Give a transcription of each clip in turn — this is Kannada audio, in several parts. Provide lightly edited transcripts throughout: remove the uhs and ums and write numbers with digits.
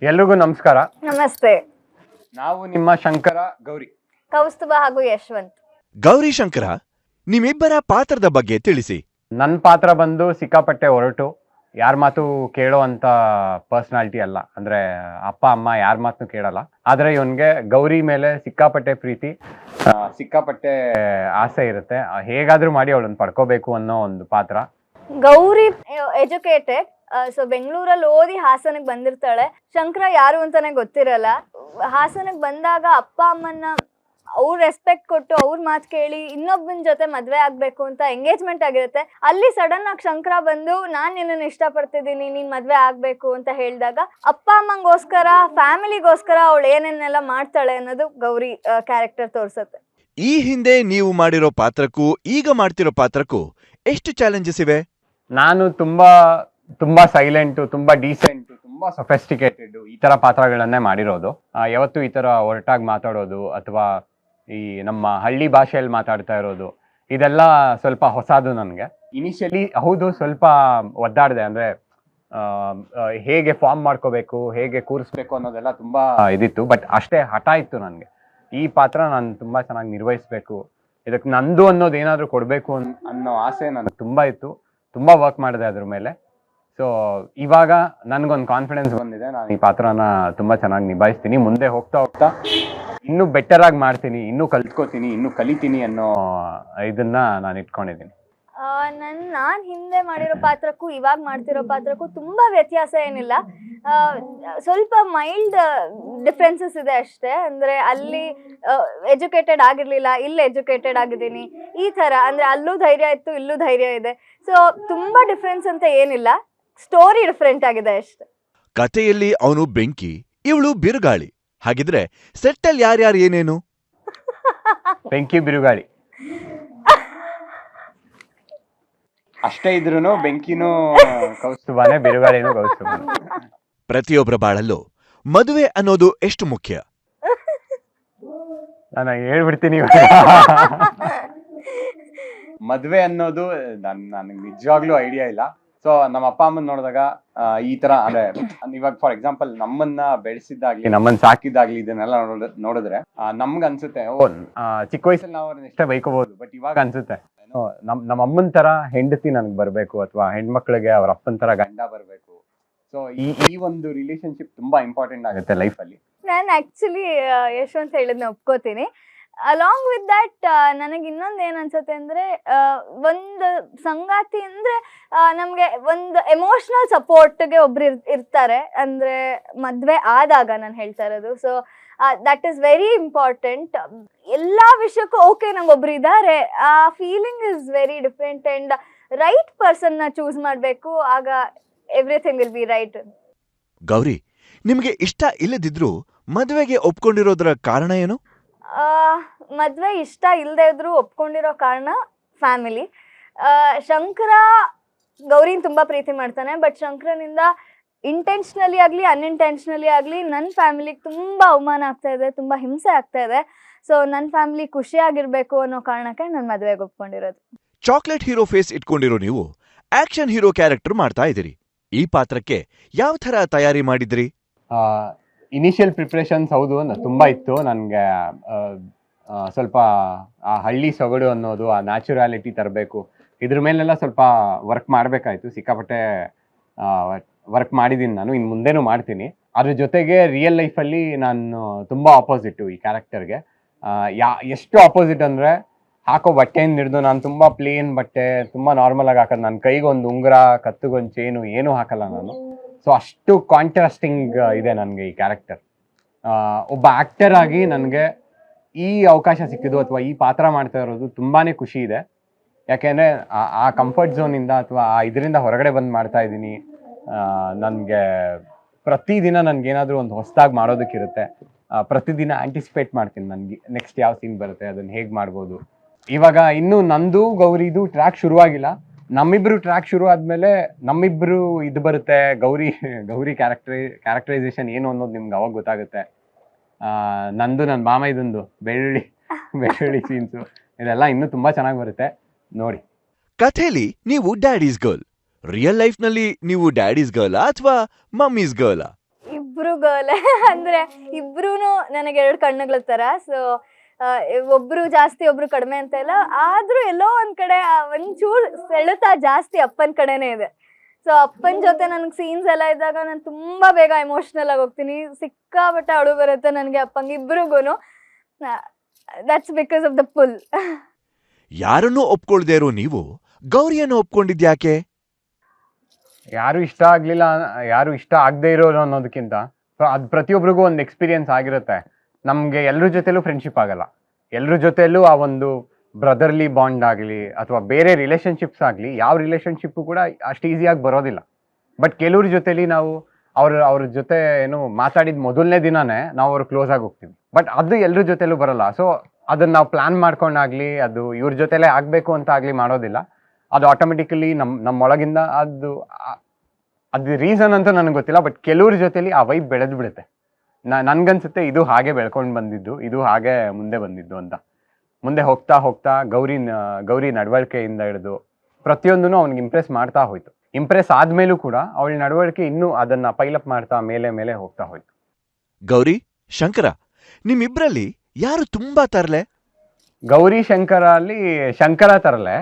ಎಲ್ರಿಗೂ ನಮಸ್ಕಾರ. ನಮಸ್ತೆ. ನಾವು ನಿಮ್ಮ ಶಂಕರ, ಗೌರಿ. ಕೌಸ್ತುಭ ಹಾಗೂ ಯಶವಂತ್. ಗೌರಿ ಶಂಕರ, ನಿಮ್ಮಿಬ್ಬರ ಪಾತ್ರದ ಬಗ್ಗೆ ತಿಳಿಸಿ. ನನ್ನ ಪಾತ್ರ ಬಂದು ಸಿಕ್ಕಾಪಟ್ಟೆ ಹೊರಟು, ಯಾರ ಮಾತು ಕೇಳೋ ಅಂತ ಪರ್ಸನಾಲಿಟಿ ಅಲ್ಲ. ಅಂದ್ರೆ ಅಪ್ಪ ಅಮ್ಮ ಯಾರ ಮಾತನ್ನು ಕೇಳಲ್ಲ. ಆದ್ರೆ ಇವನ್ಗೆ ಗೌರಿ ಮೇಲೆ ಸಿಕ್ಕಾಪಟ್ಟೆ ಪ್ರೀತಿ, ಸಿಕ್ಕಾಪಟ್ಟೆ ಆಸೆ ಇರುತ್ತೆ. ಹೇಗಾದ್ರೂ ಮಾಡಿ ಅವಳನ್ನ ಪಡ್ಕೋಬೇಕು ಅನ್ನೋ ಒಂದು ಪಾತ್ರ. ಗೌರಿ ಎಜುಕೇಟೆಡ್, ಸೊ ಬೆಂಗಳೂರಲ್ಲಿ ಓದಿ ಹಾಸನಕ್ಕೆ ಬಂದಿರ್ತಾಳೆ. ಶಂಕರ ಯಾರು ಅಂತಾನೆ ಗೊತ್ತಿರಲ್ಲ. ಹಾಸನಕ್ಕೆ ಬಂದಾಗ ಅಪ್ಪ ಅಮ್ಮನ್ನ ಅವ್ರ ರೆಸ್ಪೆಕ್ಟ್ ಕೊಟ್ಟು ಅವ್ರ ಮಾತು ಕೇಳಿ ಇನ್ನೊಬ್ಬನ ಜೊತೆ ಮದ್ವೆ ಆಗ್ಬೇಕು ಅಂತ ಎಂಗೇಜ್ಮೆಂಟ್ ಆಗಿರುತ್ತೆ. ಅಲ್ಲಿ ಸಡನ್ ಆಗಿ ಶಂಕರ ಬಂದು ನಾನ್ ನಿನ್ನನ್ನು ಇಷ್ಟಪಡ್ತಿದ್ದೀನಿ, ನೀನ್ ಮದ್ವೆ ಆಗ್ಬೇಕು ಅಂತ ಹೇಳಿದಾಗ ಅಪ್ಪ ಅಮ್ಮಂಗೋಸ್ಕರ, ಫ್ಯಾಮಿಲಿಗೋಸ್ಕರ ಅವಳು ಏನೇನೆಲ್ಲ ಮಾಡ್ತಾಳೆ ಅನ್ನೋದು ಗೌರಿ ಕ್ಯಾರೆಕ್ಟರ್ ತೋರ್ಸತ್ತೆ. ಈ ಹಿಂದೆ ನೀವು ಮಾಡಿರೋ ಪಾತ್ರಕ್ಕೂ ಈಗ ಮಾಡ್ತಿರೋ ಪಾತ್ರಕ್ಕೂ ಎಷ್ಟು ಚಾಲೆಂಜಸ್ ಇವೆ? ನಾನು ತುಂಬಾ ಸೈಲೆಂಟು, ತುಂಬಾ ಡೀಸೆಂಟು, ತುಂಬಾ ಸೊಫೆಸ್ಟಿಕೇಟೆಡ್ ಈ ತರ ಪಾತ್ರಗಳನ್ನೇ ಮಾಡಿರೋದು. ಯಾವತ್ತು ಈ ತರ ಒರಟಾಗಿ ಮಾತಾಡೋದು ಅಥವಾ ಈ ನಮ್ಮ ಹಳ್ಳಿ ಭಾಷೆಯಲ್ಲಿ ಮಾತಾಡ್ತಾ ಇರೋದು ಇದೆಲ್ಲ ಸ್ವಲ್ಪ ಹೊಸದು ನನಗೆ. ಇನಿಷಿಯಲಿ ಹೌದು ಸ್ವಲ್ಪ ಒದ್ದಾಡಿದೆ. ಅಂದ್ರೆ ಹೇಗೆ ಫಾರ್ಮ್ ಮಾಡ್ಕೋಬೇಕು, ಹೇಗೆ ಕೂರಿಸ್ಬೇಕು ಅನ್ನೋದೆಲ್ಲ ತುಂಬಾ ಇದಿತ್ತು. ಬಟ್ ಅಷ್ಟೇ ಹಠ ಇತ್ತು ನನಗೆ. ಈ ಪಾತ್ರ ನಾನು ತುಂಬಾ ಚೆನ್ನಾಗಿ ನಿರ್ವಹಿಸ್ಬೇಕು, ಇದಕ್ಕೆ ನಂದು ಅನ್ನೋದು ಏನಾದರೂ ಕೊಡಬೇಕು ಅನ್ನೋ ಆಸೆ ನನಗೆ ತುಂಬಾ ಇತ್ತು. ತುಂಬಾ ವರ್ಕ್ ಮಾಡಿದೆ ಅದ್ರ ಮೇಲೆ. ಸೊ ಇವಾಗ ನನಗೊಂದು ಕಾನ್ಫಿಡೆನ್ಸ್ ಬಂದಿದೆ. ನಾನು ಈ ಪಾತ್ರನ ತುಂಬಾ ಚೆನ್ನಾಗಿ ನಿಭಾಯಿಸ್ತೀನಿ. ಮುಂದೆ ಹೋಗ್ತಾ ಹೋಗ್ತಾ ಇನ್ನೂ ಬೆಟರ್ ಆಗಿ ಮಾಡ್ತೀನಿ, ಇನ್ನೂ ಕಲ್ತ್ಕೋತೀನಿ, ಇನ್ನೂ ಕಲಿತೀನಿ ಅನ್ನೋ ಇದನ್ನ ನಾನು ಇಟ್ಕೊಂಡಿದ್ದೀನಿ. ನಾನು ಹಿಂದೆ ಮಾಡಿರೋ ಪಾತ್ರಕ್ಕೂ ಇವಾಗ ಮಾಡ್ತಿರೋ ಪಾತ್ರಕ್ಕೂ ತುಂಬಾ ವ್ಯತ್ಯಾಸ ಏನಿಲ್ಲ. ಸ್ವಲ್ಪ ಮೈಲ್ಡ್ ಡಿಫ್ರೆನ್ಸಸ್ ಇದೆ ಅಷ್ಟೇ. ಅಂದ್ರೆ ಅಲ್ಲಿ ಎಜುಕೇಟೆಡ್ ಆಗಿರ್ಲಿಲ್ಲ, ಇಲ್ಲಿ ಎಜುಕೇಟೆಡ್ ಆಗಿದ್ದೀನಿ, ಈ ತರ. ಅಂದ್ರೆ ಅಲ್ಲೂ ಧೈರ್ಯ ಇತ್ತು, ಇಲ್ಲೂ ಧೈರ್ಯ ಇದೆ. ಸೊ ತುಂಬಾ ಡಿಫ್ರೆನ್ಸ್ ಅಂತ ಏನಿಲ್ಲ, ಸ್ಟೋರಿ ಡಿಫ್ರೆಂಟ್ ಆಗಿದೆ ಅಷ್ಟೇ. ಕಥೆಯಲ್ಲಿ ಅವನು ಬೆಂಕಿ, ಇವಳು ಬಿರುಗಾಳಿ. ಹಾಗಿದ್ರೆ ಸೆಟ್ಟಲ್ಲಿ ಯಾರ್ಯಾರು ಏನೇನು? ಬೆಂಕಿ ಬಿರುಗಾಳಿ ಅಷ್ಟೇ ಇದ್ರೂ ಬೆಂಕಿನೂ ಕೌಸ್ತುಭಾನೆ, ಬಿರುಗಾಳಿನೂ ಕೌಸ್ತುಭಾನೆ. ಪ್ರತಿಯೊಬ್ಬರ ಬಾಳಲ್ಲೂ ಮದುವೆ ಅನ್ನೋದು ಎಷ್ಟು ಮುಖ್ಯ? ನಾನು ಹೇಳ್ಬಿಡ್ತೀನಿ. ಮದ್ವೆ ಅನ್ನೋದು ನನಗೆ ನಿಜವಾಗ್ಲೂ ಐಡಿಯಾ ಇಲ್ಲ. ಸೊ ನಮ್ಮ ಅಪ್ಪ ಅಮ್ಮನ್ ನೋಡಿದಾಗ ಈ ತರ, ಅಂದ್ರೆ ಇವಾಗ ಫಾರ್ ಎಕ್ಸಾಂಪಲ್ ನಮ್ಮನ್ನ ಬೆಳೆಸಿದ್ದಾಗ್ಲಿ, ನಮ್ಮನ್ನ ಸಾಕಿದ್ದಾಗ್ಲಿ ಇದನ್ನೆಲ್ಲ ನೋಡಿದ್ರೆ ನಮ್ಗೆ ಅನ್ಸುತ್ತೆ, ಚಿಕ್ಕ ವಯಸ್ಸಲ್ಲಿ ನಾವು ಅವ್ರನ್ನ ಎಷ್ಟೇ ಬೈಕೋಬಹುದು. ಬಟ್ ಇವಾಗ ಅನ್ಸುತ್ತೆ ನಮ್ಮ ಅಮ್ಮನ ತರ ಹೆಂಡತಿ ನನಗೆ ಬರ್ಬೇಕು, ಅಥವಾ ಹೆಣ್ಮಕ್ಳಿಗೆ ಅವ್ರ ಅಪ್ಪನ ತರ ಗಂಡ ಬರ್ಬೇಕು. ಸೊ ಈ ಒಂದು ರಿಲೇಶನ್ಶಿಪ್ ತುಂಬಾ ಇಂಪಾರ್ಟೆಂಟ್ ಆಗುತ್ತೆ ಲೈಫಲ್ಲಿ. ನಾನು ಆಕ್ಚುಲಿ ಯಶವಂತ್ ಹೇಳಿದ್ನ ಒಪ್ಕೋತೀನಿ. ಅಲಾಂಗ್ ವಿತ್ ದಟ್ ನನಗೆ ಇನ್ನೊಂದು ಏನು ಅನ್ಸುತ್ತೆ ಅಂದರೆ, ಒಂದು ಸಂಗಾತಿ ಅಂದರೆ ನಮಗೆ ಒಂದು ಎಮೋಷ್ನಲ್ ಸಪೋರ್ಟ್ಗೆ ಒಬ್ರು ಇರ್ತಾರೆ. ಅಂದರೆ ಮದುವೆ ಆದಾಗ ನಾನು ಹೇಳ್ತಾ ಇರೋದು. So that is very important. ಎಲ್ಲ ವಿಷಯಕ್ಕೂ ಓಕೆ ನಂಗೊಬ್ರು ಇದ್ದಾರೆ, ಆ feeling is very different. And right ಪರ್ಸನ್ನ ಚೂಸ್ ಮಾಡಬೇಕು, ಆಗ everything will be right. Gauri, ನಿಮಗೆ ಇಷ್ಟ ಇಲ್ಲದಿದ್ರು ಮದುವೆಗೆ ಒಪ್ಕೊಂಡಿರೋದ್ರ ಕಾರಣ ಏನು? ಮದುವೆ ಇಷ್ಟ ಇಲ್ಲದೆ ಇದ್ರು ಒಪ್ಕೊಂಡಿರೋ ಕಾರಣ ಫ್ಯಾಮಿಲಿ. ಶಂಕರ ಗೌರಿನ ತುಂಬ ಪ್ರೀತಿ ಮಾಡ್ತಾನೆ. ಬಟ್ ಶಂಕರನಿಂದ ಇಂಟೆನ್ಷನಲಿ ಆಗಲಿ ಅನ್ಇಂಟೆನ್ಷನಲಿ ಆಗಲಿ ನನ್ನ ಫ್ಯಾಮಿಲಿಗೆ ತುಂಬ ಅವಮಾನ ಆಗ್ತಾ ಇದೆ, ತುಂಬ ಹಿಂಸೆ ಆಗ್ತಾ ಇದೆ. ಸೊ ನನ್ನ ಫ್ಯಾಮಿಲಿ ಖುಷಿಯಾಗಿರ್ಬೇಕು ಅನ್ನೋ ಕಾರಣಕ್ಕೆ ನಾನು ಮದುವೆಗೆ ಒಪ್ಕೊಂಡಿರೋದು. ಚಾಕ್ಲೇಟ್ ಹೀರೋ ಫೇಸ್ ಇಟ್ಕೊಂಡಿರೋ ನೀವು ಆಕ್ಷನ್ ಹೀರೋ ಕ್ಯಾರೆಕ್ಟರ್ ಮಾಡ್ತಾ ಇದ್ದೀರಿ. ಈ ಪಾತ್ರಕ್ಕೆ ಯಾವ ಥರ ತಯಾರಿ ಮಾಡಿದ್ರಿ? ಇನಿಷಿಯಲ್ ಪ್ರಿಪ್ರೇಷನ್ಸ್ ಹೌದು ತುಂಬಾ ಇತ್ತು. ನನಗೆ ಸ್ವಲ್ಪ ಆ ಹಳ್ಳಿ ಸೊಗಡು ಅನ್ನೋದು, ಆ ನ್ಯಾಚುರಾಲಿಟಿ ತರಬೇಕು, ಇದ್ರ ಮೇಲೆಲ್ಲ ಸ್ವಲ್ಪ ವರ್ಕ್ ಮಾಡಬೇಕಾಯ್ತು. ಸಿಕ್ಕಾಪಟ್ಟೆ ವರ್ಕ್ ಮಾಡಿದ್ದೀನಿ ನಾನು, ಇನ್ನು ಮುಂದೆನೂ ಮಾಡ್ತೀನಿ. ಅದ್ರ ಜೊತೆಗೆ ರಿಯಲ್ ಲೈಫಲ್ಲಿ ನಾನು ತುಂಬ ಆಪೋಸಿಟ್ಟು ಈ ಕ್ಯಾರೆಕ್ಟರ್ಗೆ. ಎಷ್ಟು ಆಪೋಸಿಟ್ ಅಂದರೆ, ಹಾಕೋ ಬಟ್ಟೆಯಿಂದ ಹಿಡಿದು ನಾನು ತುಂಬ ಪ್ಲೇನ್ ಬಟ್ಟೆ, ತುಂಬ ನಾರ್ಮಲ್ ಆಗಿ ಹಾಕೋದು. ನನ್ನ ಕೈಗೊಂದು ಉಂಗುರ, ಕತ್ತಿಗೊಂದು ಚೇನು ಏನೂ ಹಾಕಲ್ಲ ನಾನು. ಸೊ ಅಷ್ಟು ಕಾಂಟ್ರಾಸ್ಟಿಂಗ್ ಇದೆ ನನಗೆ ಈ ಕ್ಯಾರೆಕ್ಟರ್. ಒಬ್ಬ ಆ್ಯಕ್ಟರ್ ಆಗಿ ನನಗೆ ಈ ಅವಕಾಶ ಸಿಕ್ಕಿದ್ದು ಅಥವಾ ಈ ಪಾತ್ರ ಮಾಡ್ತಾ ಇರೋದು ತುಂಬಾ ಖುಷಿ ಇದೆ. ಯಾಕೆಂದರೆ ಆ ಕಂಫರ್ಟ್ ಝೋನಿಂದ ಅಥವಾ ಆ ಇದರಿಂದ ಹೊರಗಡೆ ಬಂದು ಮಾಡ್ತಾ ಇದ್ದೀನಿ. ನನಗೆ ಪ್ರತಿದಿನ ನನಗೇನಾದರೂ ಒಂದು ಹೊಸದಾಗಿ ಮಾಡೋದಕ್ಕಿರುತ್ತೆ. ಪ್ರತಿದಿನ ಆ್ಯಂಟಿಸಿಪೇಟ್ ಮಾಡ್ತೀನಿ, ನನಗೆ ನೆಕ್ಸ್ಟ್ ಯಾವ ಸೀನ್ ಬರುತ್ತೆ, ಅದನ್ನು ಹೇಗೆ ಮಾಡ್ಬೋದು. ಇವಾಗ ಇನ್ನೂ ನಂದು ಗೌರಿದು ಟ್ರ್ಯಾಕ್ ಶುರುವಾಗಿಲ್ಲ. ನಮ್ಮಿಬ್ರು ಟ್ರ್ಯಾಕ್ ಶುರು ಆದ್ಮೇಲೆ ನಮ್ಮಿಬ್ರು ಇದು ಬರುತ್ತೆ, ಗೌರಿ ಕ್ಯಾರೆಕ್ಟರೈಸೇಷನ್ ಏನು ಅನ್ನೋದು ನಿಮ್ಗೆ ಅವಾಗ ಗೊತ್ತಾಗುತ್ತೆ. ನಂದು ನನ್ನ ಮಾಮೈದಂದು ಬೆಳ್ಳುಳ್ಳಿ ಸೀನ್ಸು ಇದೆಲ್ಲ ಇನ್ನೂ ತುಂಬಾ ಚೆನ್ನಾಗಿ ಬರುತ್ತೆ, ನೋಡಿ. ಕಥೆಲಿ ನೀವು ಡ್ಯಾಡೀಸ್ ಗರ್ಲ್, ರಿಯಲ್ ಲೈಫ್ ನಲ್ಲಿ ನೀವು ಡ್ಯಾಡೀಸ್ ಗರ್ಲ್ ಅಥವಾ ಮಮ್ಮೀಸ್ ಗರ್ಲ್? ಇಬ್ರು ಗರ್ಲ್ ಅಂದ್ರೆ ಇಬ್ರು ನನಗೆ 2 ಕಣ್ಣುಗಳ ತರ. ಸೊ ಒಬ್ರು ಜಾಸ್ತಿ ಒಬ್ರು ಕಡಿಮೆ ಅಂತ ಇಲ್ಲ, ಆದ್ರೂ ಎಲ್ಲೋ ಒಂದ್ ಕಡೆ ಒಂಚೂರು ಸೆಳೆತ ಜಾಸ್ತಿ ಅಪ್ಪನ ಕಡೆನೇ ಇದೆ. ಸೊ ಅಪ್ಪನ ಜೊತೆ ನನ್ಗೆ ಸೀನ್ಸ್ ಎಲ್ಲ ಇದ್ದಾಗ ನಾನು ತುಂಬಾ ಬೇಗ ಎಮೋಷನಲ್ ಆಗಿ ಹೋಗ್ತೀನಿ, ಸಿಕ್ಕಾಪಟ್ಟೆ ಅಳು ಬರುತ್ತೆ ನನಗೆ ಅಪ್ಪಂಗೆ ಇಬ್ರಿಗೂನು. That's because of the pull. ಯಾರನ್ನೂ ಒಪ್ಕೊಳ್ದೇ ಇರೋ ನೀವು ಗೌರಿಯನ್ನು ಒಪ್ಕೊಂಡಿದ್ಯಾಕೆ? ಯಾರು ಇಷ್ಟ ಆಗ್ಲಿಲ್ಲ, ಯಾರು ಇಷ್ಟ ಆಗದೆ ಇರೋರು ಅನ್ನೋದಕ್ಕಿಂತ ಅದು ಪ್ರತಿಯೊಬ್ಬರಿಗೂ ಒಂದು ಎಕ್ಸ್ಪೀರಿಯನ್ಸ್ ಆಗಿರುತ್ತೆ. ನಮಗೆ ಎಲ್ಲರ ಜೊತೆಲೂ ಫ್ರೆಂಡ್ಶಿಪ್ ಆಗಲ್ಲ, ಎಲ್ಲರ ಜೊತೆಲೂ ಆ ಒಂದು ಬ್ರದರ್ಲಿ ಬಾಂಡ್ ಆಗಲಿ ಅಥವಾ ಬೇರೆ ರಿಲೇಷನ್ಶಿಪ್ಸ್ ಆಗಲಿ, ಯಾವ ರಿಲೇಷನ್ಶಿಪ್ಪು ಕೂಡ ಅಷ್ಟು ಈಸಿಯಾಗಿ ಬರೋದಿಲ್ಲ. ಬಟ್ ಕೆಲವ್ರ ಜೊತೆಲಿ ನಾವು ಅವ್ರ ಜೊತೆ ಏನು ಮಾತಾಡಿದ ಮೊದಲನೇ ದಿನಾನೇ ನಾವು ಅವ್ರು ಕ್ಲೋಸ್ ಆಗಿ ಹೋಗ್ತೀವಿ. ಬಟ್ ಅದು ಎಲ್ಲರ ಜೊತೆಲೂ ಬರಲ್ಲ. ಸೊ ಅದನ್ನ ನಾವು ಪ್ಲಾನ್ ಮಾಡ್ಕೊಂಡಾಗ್ಲಿ, ಅದು ಇವ್ರ ಜೊತೆಲೇ ಆಗಬೇಕು ಅಂತ ಆಗಲಿ ಮಾಡೋದಿಲ್ಲ. ಅದು ಆಟೋಮೆಟಿಕಲಿ ನಮ್ಮೊಳಗಿಂದ ಅದು ರೀಸನ್ ಅಂತ ನನಗೆ ಗೊತ್ತಿಲ್ಲ. ಬಟ್ ಕೆಲವ್ರ ಜೊತೆಲಿ ಆ ವೈಬ್ ಬೆಳೆದು ಬಿಡುತ್ತೆ. ನನ್ಗನ್ಸುತ್ತೆ ಇದು ಹಾಗೆ ಬೆಳ್ಕೊಂಡು ಬಂದಿದ್ದು, ಇದು ಹಾಗೆ ಮುಂದೆ ಬಂದಿದ್ದು ಅಂತ. ಮುಂದೆ ಹೋಗ್ತಾ ಹೋಗ್ತಾ ಗೌರಿ ನಡವಳಿಕೆಯಿಂದ ಹಿಡಿದು ಪ್ರತಿಯೊಂದೂ ಅವ್ನಿಗೆ ಇಂಪ್ರೆಸ್ ಮಾಡ್ತಾ ಹೋಯ್ತು. ಇಂಪ್ರೆಸ್ ಆದ್ಮೇಲೂ ಕೂಡ ಅವಳ ನಡವಳಿಕೆ ಇನ್ನೂ ಅದನ್ನ ಪೈಲಪ್ ಮಾಡ್ತಾ ಮೇಲೆ ಹೋಗ್ತಾ ಹೋಯ್ತು. ಗೌರಿ, ಶಂಕರ, ನಿಮ್ಮಿಬ್ರಲ್ಲಿ ಯಾರು ತುಂಬಾ ತರ್ಲೆ? ಗೌರಿ ಶಂಕರ ಅಲ್ಲಿ ಶಂಕರ ತರಲೆ,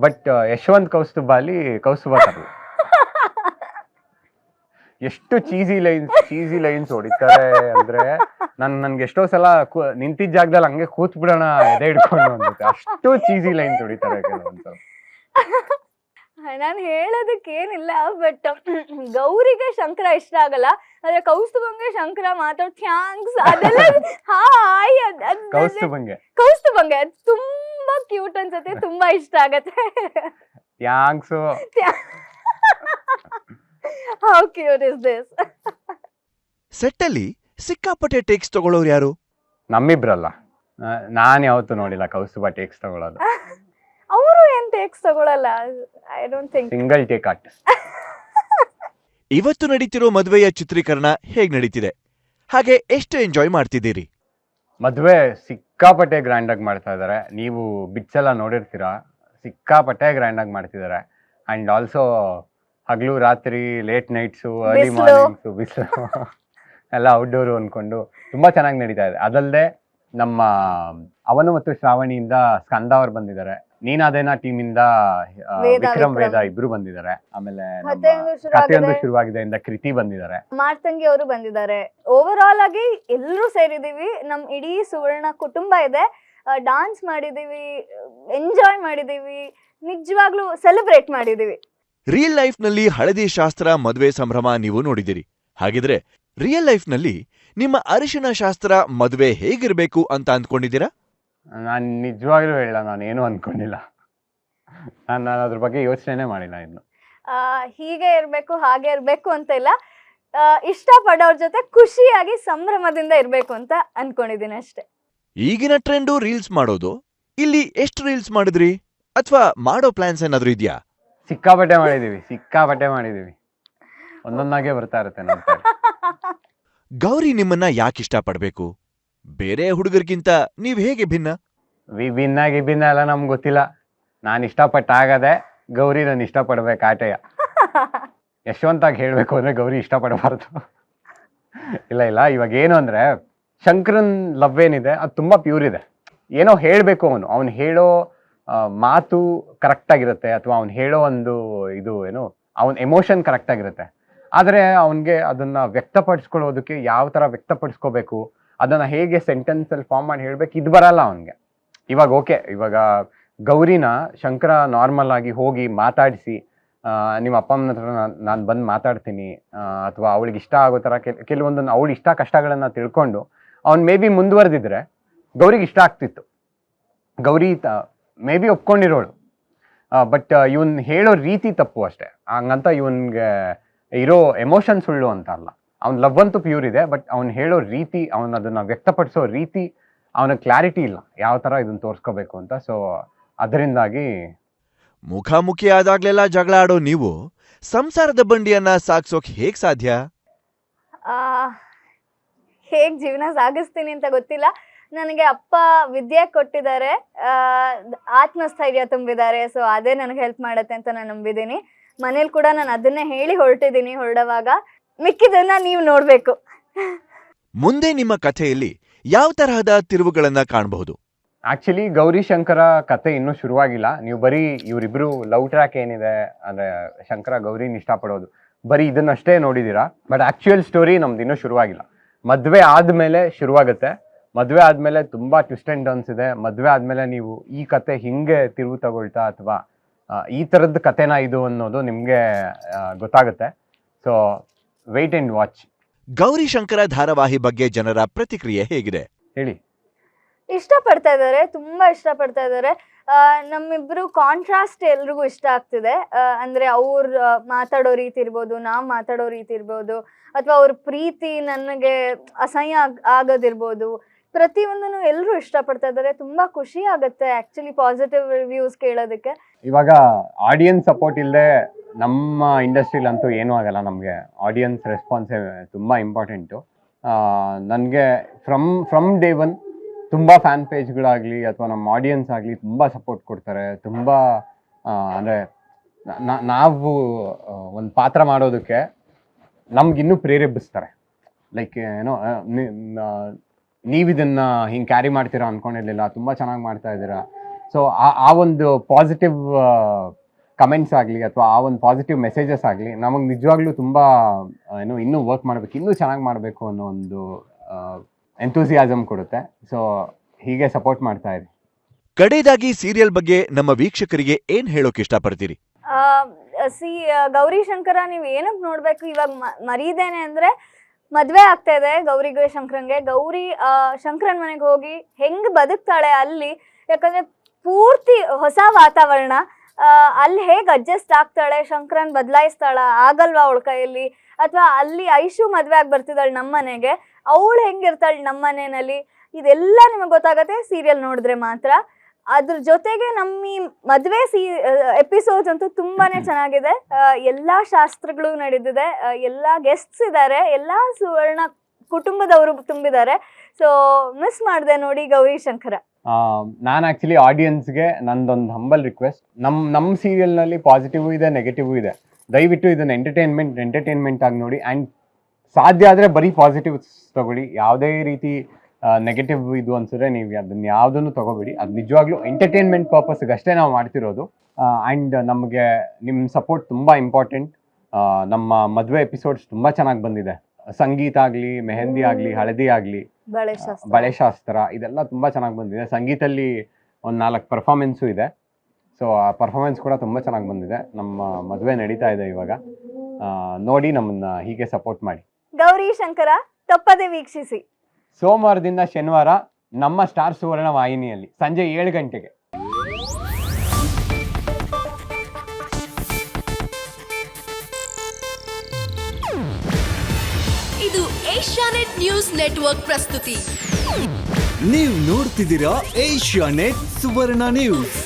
ಬಟ್ ಯಶವಂತ್ ಕೌಸ್ತುಭ ಅಲ್ಲಿ ಕೌಸ್ತುಭ ತರಲೆ. ಎಷ್ಟು ಚೀಸಿ ಲೈನ್ಸ್ ಹೊಡಿತಾರೆ ಅಂದ್ರೆ ನನ್ಗೆ ಎಷ್ಟೋ ಸಲ ನಿಂತಿದ್ದ ಜಾಗದಲ್ಲಿ ಹಂಗೆ ಕೂತ್ ಬಿಡೋಣ ಎದೆ ಹಿಡ್ಕೊಂಡು ಅನ್ಸುತ್ತೆ. ಅಷ್ಟು ಚೀಸಿ ಲೈನ್ಸ್ ಹೊಡಿತಾರೆ ಕೆಲವೊಂದ್ಸಲ. ನಾನು ಹೇಳೋದಕ್ಕೆ ಏನಿಲ್ಲ, ಬಟ್ ಗೌರಿಗೆ ಶಂಕರ ಇಷ್ಟ ಆಗಲ್ಲ, ಆದ್ರೆ ಕೌಸ್ತುಭಂಗೆ ಶಂಕರ ಮಾತಾಡ್ ಥ್ಯಾಂಕ್ಸ್ ಅದೆಲ್ಲ ಹಾಯ್ ಕೌಸ್ತುಭಂಗೆ ಅದು ತುಂಬಾ ಕ್ಯೂಟ್ ಅನ್ಸುತ್ತೆ, ತುಂಬಾ ಇಷ್ಟ ಆಗತ್ತೆ. Thanks. How cute is this. ಸೆಟ್ಟಲ್ಲಿ ಸಿಕ್ಕಾಪಟ್ಟೆ ಟೇಕ್ಸ್ ತಗೊಳ್ಳೋರು ಯಾರು? ನಮ್ಮಿಬ್ರಲ್ಲ, ನಾನ್ ಯಾವತ್ತೂ ನೋಡಿಲ್ಲ ಕೌಸ್ತುಭ ಟೇಕ್ಸ್ ತಗೊಳ್ಳೋದು. ಅವರು ಏನ್ ಟೇಕ್ಸ್ ತಗೊಳಲ್ಲ, I don't think. Single take artist. ಇವತ್ತು ನಡೀತಿರೋ ಮದುವೆಯ ಚಿತ್ರೀಕರಣ ಹೇಗ್ ನಡೀತಿದೆ? ಹಾಗೆ ಎಷ್ಟು ಎಂಜಾಯ್ ಮಾಡ್ತಿದ್ದೀರಿ? ಮದುವೆ ಸಿಕ್ಕಾಪಟ್ಟೆ ಗ್ರ್ಯಾಂಡ್ ಆಗಿ ಮಾಡ್ತಾ ಇದಾರೆ. ನೀವು ಬಿಟ್ಸ್ ಎಲ್ಲ ನೋಡಿರ್ತೀರಾ, ಸಿಕ್ಕಾಪಟ್ಟೆ ಗ್ರ್ಯಾಂಡ್ ಆಗಿ ಮಾಡ್ತಿದ್ದಾರೆ. ಅಂಡ್ ಆಲ್ಸೋ ಹಗಲು ರಾತ್ರಿ ಲೇಟ್ ನೈಟ್ಸು, ಅರ್ಲಿ ಮಾರ್ನಿಂಗ್ಸು, ಬಿಸಿಲು ಎಲ್ಲ ಔಟ್ಡೋರು ಅನ್ಕೊಂಡು ತುಂಬಾ ಚೆನ್ನಾಗಿ ನಡೀತಾ ಇದೆ. ಅದಲ್ಲದೆ ನಮ್ಮ ಅವನು ಮತ್ತು ಶ್ರಾವಣಿಯಿಂದ ಸ್ಕಂದ ಅವ್ರು ಬಂದಿದ್ದಾರೆ. ನೀನಾದೇನಾ ಟೀಮಿಂದ ವಿಕ್ರಮ್ ವೇದ ಇಬ್ರು ಬಂದಿದ್ದಾರೆ. ಆಮೇಲೆ ಕಥೆಯೊಂದು ಶುರುವಾಗಿದೆ ಇಂದ ಕೃತಿ ಬಂದಿದ್ದಾರೆ. ಮಾರ್ತಂಗಿ ಅವರು ಬಂದಿದ್ದಾರೆ. ಓವರ್ ಆಲ್ ಆಗಿ ಎಲ್ಲರೂ ಸೇರಿದೀವಿ. ನಮ್ ಇಡೀ ಸುವರ್ಣ ಕುಟುಂಬ ಇದೆ. ಡಾನ್ಸ್ ಮಾಡಿದೀವಿ, ಎಂಜಾಯ್ ಮಾಡಿದೀವಿ, ನಿಜವಾಗ್ಲೂ ಸೆಲೆಬ್ರೇಟ್ ಮಾಡಿದೀವಿ. ರಿಯಲ್ ಲೈಫ್ ನಲ್ಲಿ ಹಳದಿ ಶಾಸ್ತ್ರ ಮದುವೆ ಸಂಭ್ರಮ ನೀವು ನೋಡಿದಿರಿ. ಹಾಗಿದ್ರೆ ರಿಯಲ್ ಲೈಫ್ ನಲ್ಲಿ ನಿಮ್ಮ ಅರಿಶಿನ ಶಾಸ್ತ್ರ ಮದುವೆ ಹೇಗಿರ್ಬೇಕು ಅಂತ ಅಂದ್ಕೊಂಡಿದ್ದೀರಾ? ನಾನು ನಿಜವಾಗ್ಲೂ ಹೇಳ, ನಾನೇನು ಅನ್ಕೊಂಡಿಲ್ಲ. ನಾನು ಅದ್ರ ಬಗ್ಗೆ ಯೋಚನೆ ಮಾಡಿಲ್ಲ ಇನ್ನು. ಹೀಗೆ ಇರ್ಬೇಕು ಹಾಗೆ ಇರ್ಬೇಕು ಅಂತ ಇಲ್ಲ, ಇಷ್ಟ ಪಡೋರ್ ಜೊತೆ ಖುಷಿಯಾಗಿ ಸಂಭ್ರಮದಿಂದ ಇರ್ಬೇಕು ಅಂತ ಅನ್ಕೊಂಡಿದ್ದೀನಿ ಅಷ್ಟೇ. ಈಗಿನ ಟ್ರೆಂಡು ರೀಲ್ಸ್ ಮಾಡೋದು. ಇಲ್ಲಿ ಎಷ್ಟು ರೀಲ್ಸ್ ಮಾಡಿದ್ರಿ ಅಥವಾ ಮಾಡೋ ಪ್ಲಾನ್ಸ್ ಏನಾದ್ರು ಇದೆಯಾ? ಸಿಕ್ಕಾಪಟ್ಟೆ ಮಾಡಿದೀವಿ. ಒಂದೊಂದಾಗೆ ಬರ್ತಾ ಇರುತ್ತೆ ನೋಡ್ತಾ. ಗೌರಿ ನಿಮ್ಮನ್ನ ಯಾಕೆ ಇಷ್ಟ ಪಡ್ಬೇಕು? ಬೇರೆ ಹುಡುಗರಿಗಿಂತ ನೀವ್ ಹೇಗೆ ಭಿನ್ನ? ಭಿನ್ನ ಎಲ್ಲ ನಮ್ಗೆ ಗೊತ್ತಿಲ್ಲ. ನಾನು ಇಷ್ಟಪಟ್ಟಾಗದೆ ಗೌರಿ ನಾನು ಇಷ್ಟಪಡ್ಬೇಕು ಆಟೆಯ. ಯಶವಂತಾಗಿ ಹೇಳ್ಬೇಕು ಅಂದ್ರೆ ಗೌರಿ ಇಷ್ಟಪಡಬಾರ್ದು. ಇಲ್ಲ, ಇವಾಗ ಏನು ಅಂದ್ರೆ ಶಂಕರನ್ ಲವ್ ಏನಿದೆ ಅದು ತುಂಬಾ ಪ್ಯೂರ್ ಇದೆ. ಏನೋ ಹೇಳ್ಬೇಕು, ಅವನು ಹೇಳೋ ಮಾತು ಕರೆಕ್ಟ್ ಆಗಿರುತ್ತೆ, ಅಥವಾ ಅವ್ನು ಹೇಳೋ ಒಂದು ಇದು ಏನು ಅವನ ಎಮೋಷನ್ ಕರೆಕ್ಟ್ ಆಗಿರುತ್ತೆ. ಆದರೆ ಅವನಿಗೆ ಅದನ್ನ ವ್ಯಕ್ತಪಡಿಸ್ಕೊಳ್ಳೋದಕ್ಕೆ ಯಾವ ಥರ ವ್ಯಕ್ತಪಡಿಸ್ಕೋಬೇಕು, ಅದನ್ನ ಹೇಗೆ ಸೆಂಟೆನ್ಸ್ ಅಲ್ಲಿ ಫಾರ್ಮ್ ಮಾಡಿ ಹೇಳ್ಬೇಕು, ಇದು ಬರಲ್ಲ ಅವನಿಗೆ. ಇವಾಗ ಗೌರಿನ ಶಂಕರ ನಾರ್ಮಲ್ ಆಗಿ ಹೋಗಿ ಮಾತಾಡಿಸಿ, ನಿಮ್ಮ ಅಪ್ಪ ಅಮ್ಮನ ಹತ್ರ ನಾನು ಬಂದು ಮಾತಾಡ್ತೀನಿ, ಅಥವಾ ಅವಳಿಗೆ ಇಷ್ಟ ಆಗೋ ಥರ ಕೆಲವೊಂದನ್ನು ಅವಳ ಇಷ್ಟ ಕಷ್ಟಗಳನ್ನ ತಿಳ್ಕೊಂಡು ಅವ್ನು ಮೇ ಬಿ ಮುಂದುವರೆದಿದ್ರೆ ಗೌರಿಗೆ ಇಷ್ಟ ಆಗ್ತಿತ್ತು. ಗೌರಿ ಮೇ ಬಿ ಒಪ್ಕೊಂಡಿರೋಳು, ಬಟ್ ಇವನ್ ಹೇಳೋ ರೀತಿ ತಪ್ಪು ಅಷ್ಟೇ. ಹಂಗಂತ ಇವನ್ಗೆ ಇರೋ ಎಮೋಷನ್ ಸುಳ್ಳು ಅಂತ ಅಲ್ಲ. ಅವ್ನ ಲವ್ ಅಂತೂ ಪ್ಯೂರ್ ಇದೆ, ಬಟ್ ಅವ್ನು ಹೇಳೋ ರೀತಿ, ಅವನ ಅದನ್ನ ವ್ಯಕ್ತಪಡಿಸೋ ರೀತಿ, ಅವನ ಕ್ಲಾರಿಟಿ ಇಲ್ಲ ಯಾವ ತರ ಇದನ್ನ ತೋರ್ಸ್ಕೋಬೇಕು ಅಂತ. ಸೊ ಅದರಿಂದಾಗಿ ಮುಖಾಮುಖಿ ಆದಾಗ್ಲೆಲ್ಲ ಜಗಳ ಆಡೋ ನೀವು ಸಂಸಾರದ ಬಂಡಿಯನ್ನ ಸಾಗ್ಸೋಕ್ ಹೇಗ್ ಸಾಧ್ಯ? ಹೇಗ್ ಜೀವನ ಸಾಗಿಸ್ತೀನಿ ಅಂತ ಗೊತ್ತಿಲ್ಲ. ನನಗೆ ಅಪ್ಪ ವಿದ್ಯೆ ಕೊಟ್ಟಿದ್ದಾರೆ, ಆತ್ಮಸ್ಥೈರ್ಯ ತುಂಬಿದ್ದಾರೆ. ಸೊ ಅದೇ ನನಗೆ ಹೆಲ್ಪ್ ಮಾಡತ್ತೆ ಅಂತ ನಾನು ನಂಬಿದ್ದೀನಿ. ಮನೇಲಿ ಕೂಡ ನಾನು ಅದನ್ನೇ ಹೇಳಿ ಹೊರಟಿದ್ದೀನಿ ಹೊರಡುವಾಗ. ಮಿಕ್ಕಿದನ್ನ ನೀವು ನೋಡ್ಬೇಕು. ಮುಂದೆ ನಿಮ್ಮ ಕಥೆಯಲ್ಲಿ ಯಾವ ತರಹದ ತಿರುವುಗಳನ್ನ ಕಾಣಬಹುದು? ಆಕ್ಚುಲಿ ಗೌರಿ ಶಂಕರ ಕತೆ ಇನ್ನೂ ಶುರುವಾಗಿಲ್ಲ. ನೀವು ಬರೀ ಇವರಿಬ್ರು ಲವ್ ಟ್ರ್ಯಾಕ್ ಏನಿದೆ ಅಂದ್ರೆ ಶಂಕರ ಗೌರಿನ ಇಷ್ಟಪಡೋದು ಬರೀ ಇದನ್ನಷ್ಟೇ ನೋಡಿದೀರಾ. ಬಟ್ ಆಕ್ಚುಯಲ್ ಸ್ಟೋರಿ ನಮ್ದು ಇನ್ನೂ ಶುರುವಾಗಿಲ್ಲ. ಮದ್ವೆ ಆದ್ಮೇಲೆ ಶುರುವಾಗುತ್ತೆ. ಮದ್ವೆ ಆದ್ಮೇಲೆ ತುಂಬಾ ಟ್ವಿಸ್ಟ್ ಅಂಡ್ ಟರ್ನ್ಸ್ ಇದೆ. ಮದ್ವೆ ಆದ್ಮೇಲೆ ನೀವು ಈ ಕತೆ ಹಿಂಗೆ ತಿರುವು ತಗೊಳ್ತಾ ಅಥವಾ ಈ ತರದ ಕತೆನ ಇದು ಅನ್ನೋದು ನಿಮ್ಗೆ ಗೊತ್ತಾಗುತ್ತೆ. So wait and watch. Gauri Shankara ಧಾರಾವಾಹಿ ಬಗ್ಗೆ ಜನರ ಪ್ರತಿಕ್ರಿಯೆ ಹೇಗಿದೆ ಹೇಳಿ. ಇಷ್ಟಪಡ್ತಾ ಇದ್ದಾರೆ, ತುಂಬಾ ಇಷ್ಟಪಡ್ತಾ ಇದ್ದಾರೆ. ನಮ್ಮಿಬ್ರು ಕಾಂಟ್ರಾಸ್ಟ್ ಎಲ್ರಿಗೂ ಇಷ್ಟ ಆಗ್ತಿದೆ. ಅಂದ್ರೆ ಅವ್ರು ಮಾತಾಡೋ ರೀತಿ ಇರ್ಬೋದು, ನಾವ್ ಮಾತಾಡೋ ರೀತಿ ಇರ್ಬೋದು, ಅಥವಾ ಅವ್ರ ಪ್ರೀತಿ ನನಗೆ ಅಸಹ್ಯ ಆಗೋದಿರ್ಬೋದು, ಪ್ರತಿಯೊಂದನ್ನು ಎಲ್ಲರೂ ಇಷ್ಟಪಡ್ತಾ ಇದ್ದಾರೆ. ತುಂಬಾ ಖುಷಿ ಆಗುತ್ತೆ ಆಕ್ಚುಲಿ ಪಾಸಿಟಿವ್ ರಿವ್ಯೂಸ್ ಕೇಳೋದಕ್ಕೆ. ಇವಾಗ ಆಡಿಯನ್ಸ್ ಸಪೋರ್ಟ್ ಇಲ್ಲದೆ ನಮ್ಮ ಇಂಡಸ್ಟ್ರಿಲಂತೂ ಏನೂ ಆಗಲ್ಲ. ನಮಗೆ ಆಡಿಯನ್ಸ್ ರೆಸ್ಪಾನ್ಸೇ ತುಂಬ ಇಂಪಾರ್ಟೆಂಟು. ನನಗೆ ಫ್ರಮ್ ಡೇ ಒನ್ ತುಂಬ ಫ್ಯಾನ್ ಪೇಜ್ಗಳಾಗಲಿ ಅಥವಾ ನಮ್ಮ ಆಡಿಯನ್ಸ್ ಆಗಲಿ ತುಂಬ ಸಪೋರ್ಟ್ ಕೊಡ್ತಾರೆ. ತುಂಬ ಅಂದರೆ ನಾವು ಒಂದು ಪಾತ್ರ ಮಾಡೋದಕ್ಕೆ ನಮ್ಗಿನ್ನೂ ಪ್ರೇರೇಪಿಸ್ತಾರೆ. ಲೈಕ್ ಏನೋ ನೀವಿದನ್ನು ಹಿಂಗೆ ಕ್ಯಾರಿ ಮಾಡ್ತೀರಾ ಅಂದ್ಕೊಂಡಿರಲಿಲ್ಲ, ತುಂಬ ಚೆನ್ನಾಗಿ ಮಾಡ್ತಾ ಇದ್ದೀರಾ. ಸೊ ಆ ಒಂದು ಪಾಸಿಟಿವ್ ಕಮೆಂಟ್ಸ್ ಆಗಲಿ ಅಥವಾ ಆ ಒಂದು ಪಾಸಿಟಿವ್ ಮೆಸೇಜಸ್ ಆಗಲಿ ನಮಗೆ ನಿಜವಾಗ್ಲೂ ತುಂಬ ಇನ್ನೂ ವರ್ಕ್ ಮಾಡಬೇಕು, ಇನ್ನೂ ಚೆನ್ನಾಗಿ ಮಾಡಬೇಕು ಅನ್ನೋ ಒಂದು ಎಂಥೂಸಿಯಾಸಮ್ ಕೊಡುತ್ತೆ. ಸೊ ಹೀಗೆ ಸಪೋರ್ಟ್ ಮಾಡ್ತಾ ಇರಿ. ಕಡೆಯದಾಗಿ ಸೀರಿಯಲ್ ಬಗ್ಗೆ ನಮ್ಮ ವೀಕ್ಷಕರಿಗೆ ಏನ್ ಹೇಳೋಕೆ ಇಷ್ಟಪಡ್ತೀರಿ? ಗೌರಿ ಶಂಕರ ನೀವು ಏನಕ್ಕೆ ನೋಡ್ಬೇಕು, ಇವಾಗ ಮರೀದೇನೆ ಅಂದ್ರೆ ಮದ್ವೆ ಆಗ್ತಾ ಇದೆ ಗೌರಿಗೆ ಶಂಕರಂಗೆ. ಗೌರಿ ಶಂಕರನ್ ಮನೆಗೆ ಹೋಗಿ ಹೆಂಗ್ ಬದುಕ್ತಾಳೆ ಅಲ್ಲಿ, ಯಾಕಂದ್ರೆ ಪೂರ್ತಿ ಹೊಸ ವಾತಾವರಣ. ಅಲ್ಲಿ ಹೇಗೆ ಅಡ್ಜಸ್ಟ್ ಆಗ್ತಾಳೆ, ಶಂಕರನ್ ಬದಲಾಯಿಸ್ತಾಳ ಆಗಲ್ವಾ ಅವಳ ಕೈಯಲ್ಲಿ, ಅಥವಾ ಅಲ್ಲಿ ಐಶು ಮದ್ವೆ ಆಗಿ ಬರ್ತಿದ್ದಾಳೆ ನಮ್ಮ ಮನೆಗೆ, ಅವಳು ಹೆಂಗಿರ್ತಾಳೆ ನಮ್ಮ ಮನೆಯಲ್ಲಿ, ಇದೆಲ್ಲ ನಿಮಗೆ ಗೊತ್ತಾಗತ್ತೆ ಸೀರಿಯಲ್ ನೋಡಿದ್ರೆ ಮಾತ್ರ. ಅದ್ರ ಜೊತೆಗೆ ನಮ್ಮ ಈ ಮದುವೆ ಎಪಿಸೋಡ್ಸ್ ಅಂತೂ ತುಂಬಾನೇ ಚೆನ್ನಾಗಿದೆ. ಎಲ್ಲಾ ಶಾಸ್ತ್ರಗಳು ನಡೆದಿದೆ, ಎಲ್ಲಾ ಗೆಸ್ಟ್ಸ್ ಇದ್ದಾರೆ, ಎಲ್ಲಾ ಸುವರ್ಣ ಕುಟುಂಬದವರು ತುಂಬಿದ್ದಾರೆ. ಸೊ ಮಿಸ್ ಮಾಡಿದೆ ನೋಡಿ ಗೌರಿ ಶಂಕರ. ನಾನು ಆ್ಯಕ್ಚುಲಿ ಆಡಿಯನ್ಸ್ಗೆ ನಂದೊಂದು ಹಂಬಲ್ ರಿಕ್ವೆಸ್ಟ್. ನಮ್ಮ ಸೀರಿಯಲ್ನಲ್ಲಿ ಪಾಸಿಟಿವ್ ಇದೆ, ನೆಗೆಟಿವ್ ಇದೆ. ದಯವಿಟ್ಟು ಇದನ್ನು ಎಂಟರ್ಟೈನ್ಮೆಂಟ್ ಆಗಿ ನೋಡಿ. ಆ್ಯಂಡ್ ಸಾಧ್ಯ ಆದರೆ ಬರೀ ಪಾಸಿಟಿವ್ಸ್ ತಗೊಳ್ಳಿ. ಯಾವುದೇ ರೀತಿ ನೆಗೆಟಿವ್ ಇದು ಅನ್ಸಿದ್ರೆ ನೀವು ಅದನ್ನ ಯಾವುದನ್ನು ತಗೋಬೇಡಿ. ಅದು ನಿಜವಾಗ್ಲೂ ಎಂಟರ್ಟೈನ್ಮೆಂಟ್ ಪರ್ಪಸ್ಗೆ ಅಷ್ಟೇ ನಾವು ಮಾಡ್ತಿರೋದು. ಆ್ಯಂಡ್ ನಮಗೆ ನಿಮ್ಮ ಸಪೋರ್ಟ್ ತುಂಬ ಇಂಪಾರ್ಟೆಂಟ್. ನಮ್ಮ ಮದುವೆ ಎಪಿಸೋಡ್ಸ್ ತುಂಬ ಚೆನ್ನಾಗಿ ಬಂದಿದೆ. ಸಂಗೀತ ಆಗಲಿ, ಮೆಹಂದಿ ಆಗಲಿ, ಹಳದಿ ಆಗಲಿ, ಬಳೆಶಾಸ್ತ್ರ, ಇದೆಲ್ಲ ತುಂಬ ಚೆನ್ನಾಗಿ ಬಂದಿದೆ. ಸಂಗೀತಲ್ಲಿ ಒಂದು 4 ಪರ್ಫಾರ್ಮೆನ್ಸು ಇದೆ. ಸೊ ಆ ಪರ್ಫಾರ್ಮೆನ್ಸ್ ಕೂಡ ತುಂಬ ಚೆನ್ನಾಗಿ ಬಂದಿದೆ. ನಮ್ಮ ಮದುವೆ ನಡೀತಾ ಇದೆ ಇವಾಗ. ನೋಡಿ ನಮ್ಮನ್ನ ಹೀಗೆ ಸಪೋರ್ಟ್ ಮಾಡಿ. ಗೌರಿ ಶಂಕರ ತಪ್ಪದೆ ವೀಕ್ಷಿಸಿ. ಸೋಮವಾರದಿಂದ ಶನಿವಾರ ನಮ್ಮ ಸ್ಟಾರ್ ಸುವರ್ಣ ವಾಹಿನಿಯಲ್ಲಿ ಸಂಜೆ 7 ಗಂಟೆಗೆ. ಇದು ಏಷ್ಯಾನೆಟ್ ನ್ಯೂಸ್ ನೆಟ್ವರ್ಕ್ ಪ್ರಸ್ತುತಿ. ನೀವು ನೋಡ್ತಿದ್ದೀರಾ ಏಷ್ಯಾನೆಟ್ ಸುವರ್ಣ ನ್ಯೂಸ್.